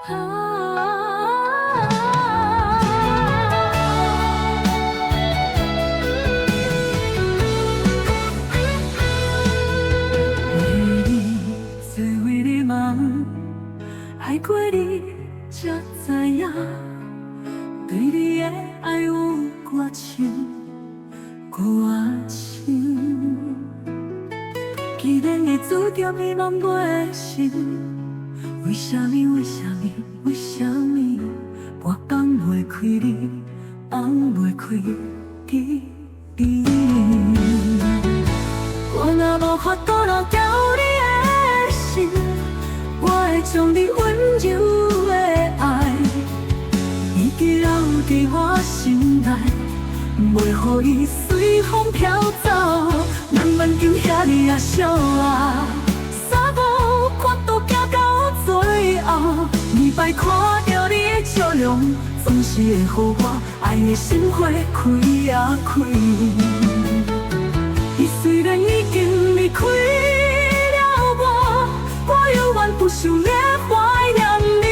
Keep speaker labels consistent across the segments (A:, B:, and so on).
A: 为你做为你梦，爱过你才知影，对你的爱有多深，多深。既然会注定美梦袂成，为什么？为什么？为什么？我放袂开你，放袂开你。我若无法度留住你的心，我会将你温柔的爱，已记留伫我心内，袂予伊随风飘走。咱梦中遐尼啊寂啊，三无看都行到最后。每摆看到你的笑容，总是会予我爱的心花开啊开。伊虽然已经离开了我，我犹原不想咧怀念你。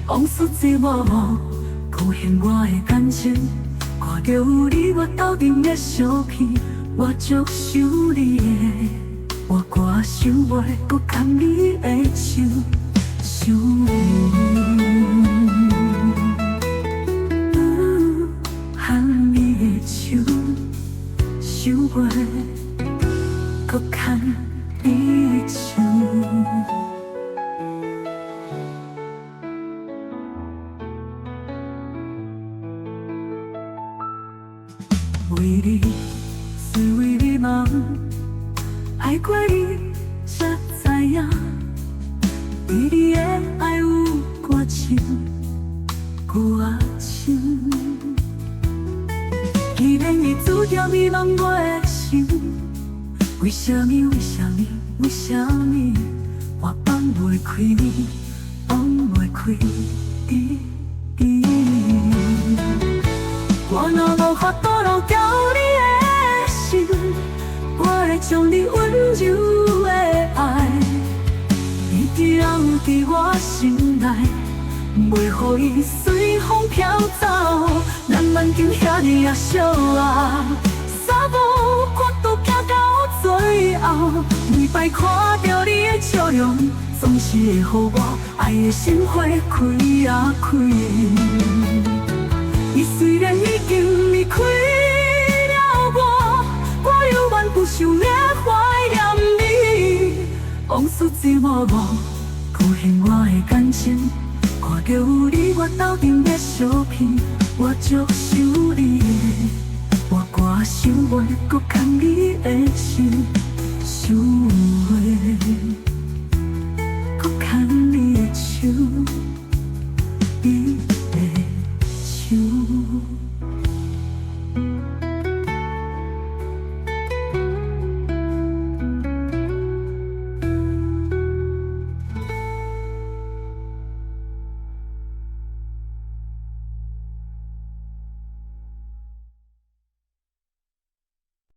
A: 往事一幕幕勾现我的感情，看到有你我斗阵的相片，我足想你的，我歌想袂搁牵你的手，想牵你的手。想袂搁牵你的手，为你是为你梦，爱过你才知影，对你的爱有多深，多深。既然已注定美梦袂成，为什么？为什么？为什么？我放袂开你，放袂开你。我若无法度留住你的心，我会将你温柔的爱，已记留伫我心内，袂予伊随风飘走。咱梦中遐尼啊寂啊，三无看都行到最后。每摆看到你的笑容，总是会予我爱的心花开啊开。伊虽然已经离开了我，我犹原不想咧怀念你。往事一幕幕勾现我的感情，看到有你我斗阵的相片，我足想你的，我歌想袂搁牵你的手，想袂。